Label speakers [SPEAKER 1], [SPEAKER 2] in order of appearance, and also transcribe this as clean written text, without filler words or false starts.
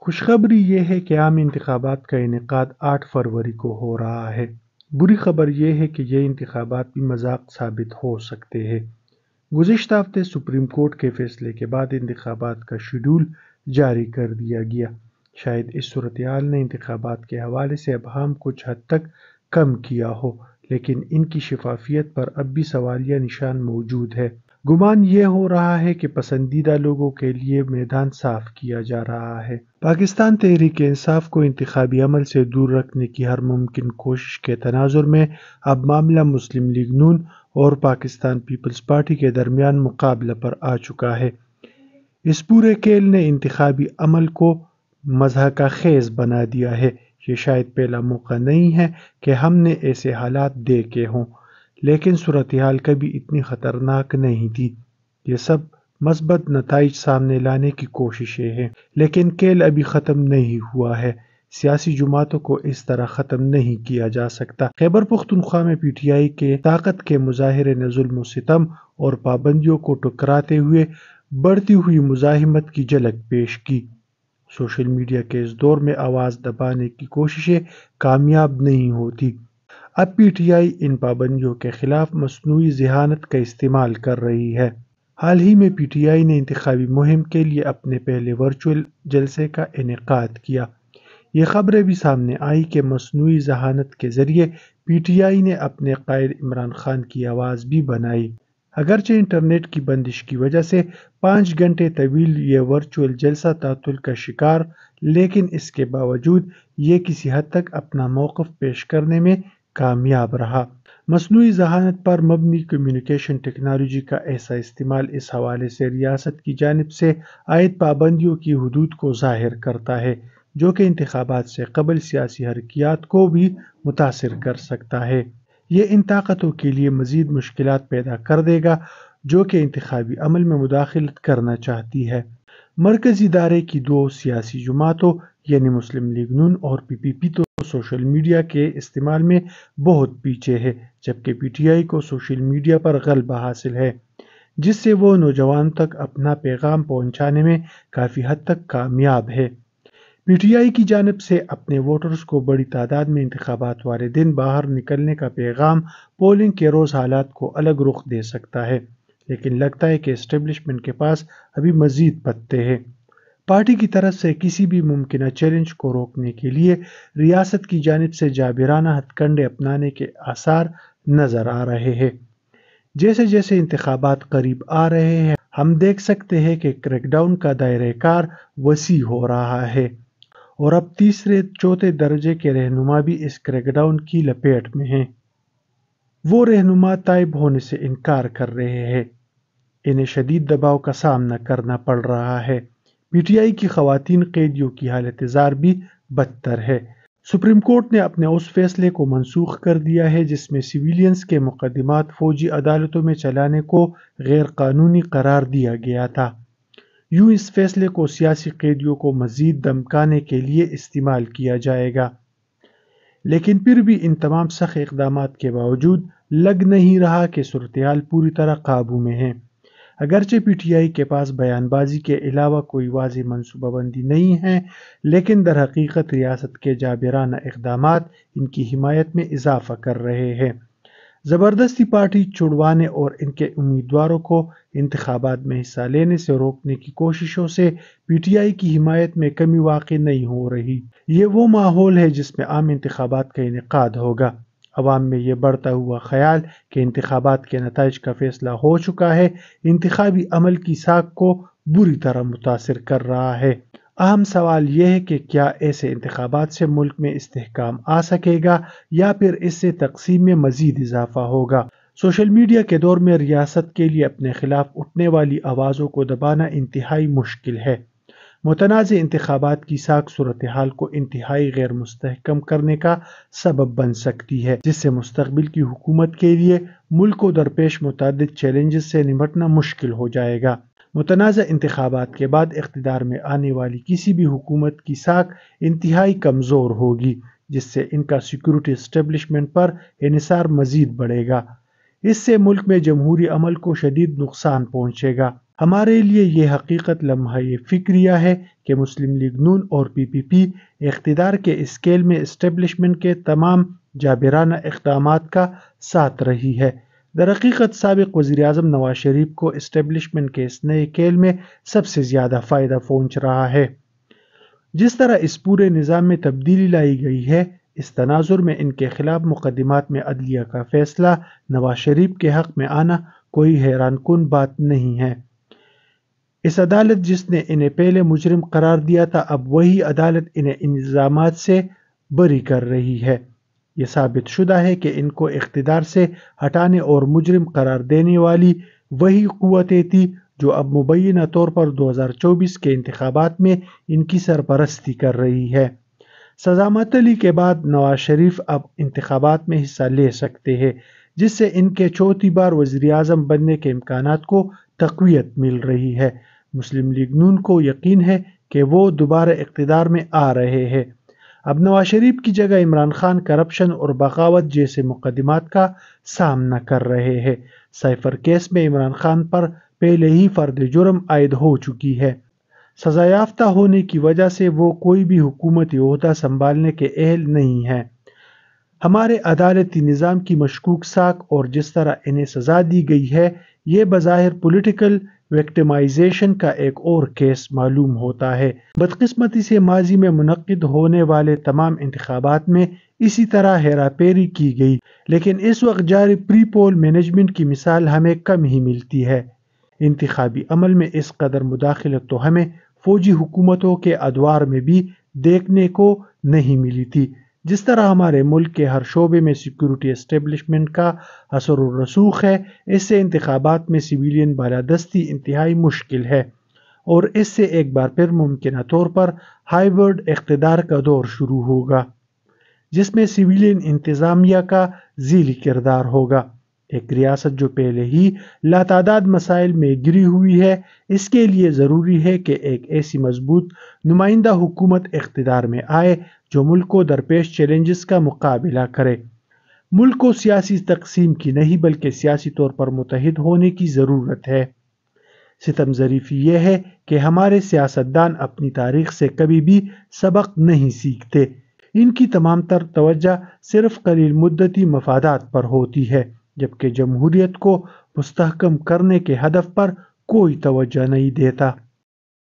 [SPEAKER 1] خوشخبری یہ ہے کہ عام انتخابات کا انعقاد 8 فروری کو ہو رہا ہے۔ بری خبر یہ ہے کہ یہ انتخابات بھی مذاق ثابت ہو سکتے ہیں۔ گزشتہ ہفتے سپریم کورٹ کے فیصلے کے بعد انتخابات کا شیڈول جاری کر دیا گیا۔ شاید اس صورتحال نے انتخابات کے حوالے سے ابہام کچھ حد تک کم کیا ہو، لیکن ان کی شفافیت پر اب بھی سوالیہ نشان موجود ہے۔ گمان یہ ہو رہا ہے کہ پسندیدہ لوگوں کے لیے میدان صاف کیا جا رہا ہے۔ پاکستان تحریک انصاف کو انتخابی عمل سے دور رکھنے کی ہر ممکن کوشش کے تناظر میں اب معاملہ مسلم لیگ نون اور پاکستان پیپلز پارٹی کے درمیان مقابلہ پر آ چکا ہے۔ اس پورے کھیل نے انتخابی عمل کو مضحکہ خیز بنا دیا ہے۔ یہ شاید پہلا موقع نہیں ہے کہ ہم نے ایسے حالات دیکھے ہوں، لیکن صورتحال کبھی اتنی خطرناک نہیں تھی۔ یہ سب مثبت نتائج سامنے لانے کی کوششیں ہیں، لیکن کھیل ابھی ختم نہیں ہوا ہے۔ سیاسی جماعتوں کو اس طرح ختم نہیں کیا جا سکتا۔ خیبر پختونخوا میں پی ٹی آئی کے طاقت کے مظاہرے نے ظلم و ستم اور پابندیوں کو ٹکراتے ہوئے بڑھتی ہوئی مزاحمت کی جھلک پیش کی۔ سوشل میڈیا کے اس دور میں آواز دبانے کی کوششیں کامیاب نہیں ہوتی۔ اب پی ٹی آئی ان پابندیوں کے خلاف مصنوعی ذہانت کا استعمال کر رہی ہے۔ حال ہی میں پی ٹی آئی نے انتخابی مہم کے لیے اپنے پہلے ورچوئل جلسے کا انعقاد کیا۔ یہ خبریں بھی سامنے آئی کہ مصنوعی ذہانت کے ذریعے پی ٹی آئی نے اپنے قائد عمران خان کی آواز بھی بنائی۔ اگرچہ انٹرنیٹ کی بندش کی وجہ سے 5 گھنٹے طویل یہ ورچوئل جلسہ تعطل کا شکار، لیکن اس کے باوجود یہ کسی حد تک اپنا موقف پیش کرنے میں کامیاب رہا۔ مصنوعی ذہانت پر مبنی کمیونیکیشن ٹیکنالوجی کا ایسا استعمال اس حوالے سے ریاست کی جانب سے عائد پابندیوں کی حدود کو ظاہر کرتا ہے، جو کہ انتخابات سے قبل سیاسی حرکیات کو بھی متاثر کر سکتا ہے۔ یہ ان طاقتوں کے لیے مزید مشکلات پیدا کر دے گا جو کہ انتخابی عمل میں مداخلت کرنا چاہتی ہے۔ مرکزی دھارے کی 2 سیاسی جماعتوں یعنی مسلم لیگ نون اور پی پی پی تو سوشل میڈیا کے استعمال میں بہت پیچھے ہے، جبکہ پی ٹی آئی کو سوشل میڈیا پر غلبہ حاصل ہے، جس سے وہ نوجوانوں تک اپنا پیغام پہنچانے میں کافی حد تک کامیاب ہے۔ پی ٹی آئی کی جانب سے اپنے ووٹرز کو بڑی تعداد میں انتخابات والے دن باہر نکلنے کا پیغام پولنگ کے روز حالات کو الگ رخ دے سکتا ہے، لیکن لگتا ہے کہ اسٹیبلشمنٹ کے پاس ابھی مزید پتے ہیں۔ پارٹی کی طرف سے کسی بھی ممکنہ چیلنج کو روکنے کے لیے ریاست کی جانب سے جابرانہ ہتھ کنڈے اپنانے کے آثار نظر آ رہے ہیں۔ جیسے جیسے انتخابات قریب آ رہے ہیں، ہم دیکھ سکتے ہیں کہ کریک ڈاؤن کا دائرہ کار وسیع ہو رہا ہے، اور اب تیسرے چوتھے درجے کے رہنما بھی اس کریک ڈاؤن کی لپیٹ میں ہیں۔ وہ رہنما تائب ہونے سے انکار کر رہے ہیں۔ انہیں شدید دباؤ کا سامنا کرنا پڑ رہا ہے۔ پی ٹی آئی کی خواتین قیدیوں کی حالت زار بھی بدتر ہے۔ سپریم کورٹ نے اپنے اس فیصلے کو منسوخ کر دیا ہے جس میں سویلینز کے مقدمات فوجی عدالتوں میں چلانے کو غیر قانونی قرار دیا گیا تھا۔ یوں اس فیصلے کو سیاسی قیدیوں کو مزید دمکانے کے لیے استعمال کیا جائے گا، لیکن پھر بھی ان تمام سخت اقدامات کے باوجود لگ نہیں رہا کہ صورتحال پوری طرح قابو میں ہے۔ اگرچہ پی ٹی آئی کے پاس بیان بازی کے علاوہ کوئی واضح منصوبہ بندی نہیں ہے، لیکن در حقیقت ریاست کے جابرانہ اقدامات ان کی حمایت میں اضافہ کر رہے ہیں۔ زبردستی پارٹی چھڑوانے اور ان کے امیدواروں کو انتخابات میں حصہ لینے سے روکنے کی کوششوں سے پی ٹی آئی کی حمایت میں کمی واقع نہیں ہو رہی۔ یہ وہ ماحول ہے جس میں عام انتخابات کا انعقاد ہوگا۔ عوام میں یہ بڑھتا ہوا خیال کہ انتخابات کے نتائج کا فیصلہ ہو چکا ہے، انتخابی عمل کی ساکھ کو بری طرح متاثر کر رہا ہے۔ اہم سوال یہ ہے کہ کیا ایسے انتخابات سے ملک میں استحکام آ سکے گا یا پھر اس سے تقسیم میں مزید اضافہ ہوگا۔ سوشل میڈیا کے دور میں ریاست کے لیے اپنے خلاف اٹھنے والی آوازوں کو دبانا انتہائی مشکل ہے۔ متنازع انتخابات کی ساکھ صورتحال کو انتہائی غیر مستحکم کرنے کا سبب بن سکتی ہے، جس سے مستقبل کی حکومت کے لیے ملک کو درپیش متعدد چیلنجز سے نمٹنا مشکل ہو جائے گا۔ متنازع انتخابات کے بعد اقتدار میں آنے والی کسی بھی حکومت کی ساکھ انتہائی کمزور ہوگی، جس سے ان کا سیکورٹی اسٹیبلشمنٹ پر انحصار مزید بڑھے گا۔ اس سے ملک میں جمہوری عمل کو شدید نقصان پہنچے گا۔ ہمارے لیے یہ حقیقت لمحہ فکریہ ہے کہ مسلم لیگ نون اور پی پی پی اقتدار کے اسکیل میں اسٹیبلشمنٹ کے تمام جابرانہ اقدامات کا ساتھ رہی ہے۔ در حقیقت سابق وزیر اعظم نواز شریف کو اسٹیبلشمنٹ کے اس نئے کھیل میں سب سے زیادہ فائدہ پہنچ رہا ہے۔ جس طرح اس پورے نظام میں تبدیلی لائی گئی ہے، اس تناظر میں ان کے خلاف مقدمات میں عدلیہ کا فیصلہ نواز شریف کے حق میں آنا کوئی حیران کن بات نہیں ہے۔ اس عدالت جس نے انہیں پہلے مجرم قرار دیا تھا، اب وہی عدالت انہیں ان الزامات سے بری کر رہی ہے۔ یہ ثابت شدہ ہے کہ ان کو اقتدار سے ہٹانے اور مجرم قرار دینے والی وہی قوتیں تھیں جو اب مبینہ طور پر 2024 کے انتخابات میں ان کی سرپرستی کر رہی ہے۔ سزا معطلی کے بعد نواز شریف اب انتخابات میں حصہ لے سکتے ہیں، جس سے ان کے چوتھی بار وزیر اعظم بننے کے امکانات کو تقویت مل رہی ہے۔ مسلم لیگ نون کو یقین ہے کہ وہ دوبارہ اقتدار میں آ رہے ہیں۔ اب نواز شریف کی جگہ عمران خان کرپشن اور بغاوت جیسے مقدمات کا سامنا کر رہے ہیں۔ سائفر کیس میں عمران خان پر پہلے ہی فرد جرم عائد ہو چکی ہے۔ سزا یافتہ ہونے کی وجہ سے وہ کوئی بھی حکومتی عہدہ سنبھالنے کے اہل نہیں ہیں۔ ہمارے عدالتی نظام کی مشکوک ساکھ اور جس طرح انہیں سزا دی گئی ہے، یہ بظاہر پولیٹیکل وکٹمائزیشن کا ایک اور کیس معلوم ہوتا ہے۔ بدقسمتی سے ماضی میں منعقد ہونے والے تمام انتخابات میں اسی طرح ہیرا پھیری کی گئی، لیکن اس وقت جاری پری پول مینجمنٹ کی مثال ہمیں کم ہی ملتی ہے۔ انتخابی عمل میں اس قدر مداخلت تو ہمیں فوجی حکومتوں کے ادوار میں بھی دیکھنے کو نہیں ملی تھی۔ جس طرح ہمارے ملک کے ہر شعبے میں سیکورٹی اسٹیبلشمنٹ کا اثر و رسوخ ہے، اس سے انتخابات میں سویلین بالادستی انتہائی مشکل ہے، اور اس سے ایک بار پھر ممکنہ طور پر ہائیبرڈ اقتدار کا دور شروع ہوگا، جس میں سویلین انتظامیہ کا ذیلی کردار ہوگا۔ ایک ریاست جو پہلے ہی لاتعداد مسائل میں گری ہوئی ہے، اس کے لیے ضروری ہے کہ ایک ایسی مضبوط نمائندہ حکومت اقتدار میں آئے جو ملک کو درپیش چیلنجز کا مقابلہ کرے۔ ملک کو سیاسی تقسیم کی نہیں بلکہ سیاسی طور پر متحد ہونے کی ضرورت ہے۔ ستم ظریفی یہ ہے کہ ہمارے سیاستدان اپنی تاریخ سے کبھی بھی سبق نہیں سیکھتے۔ ان کی تمام تر توجہ صرف قلیل مدتی مفادات پر ہوتی ہے، جبکہ جمہوریت کو مستحکم کرنے کے ہدف پر کوئی توجہ نہیں دیتا۔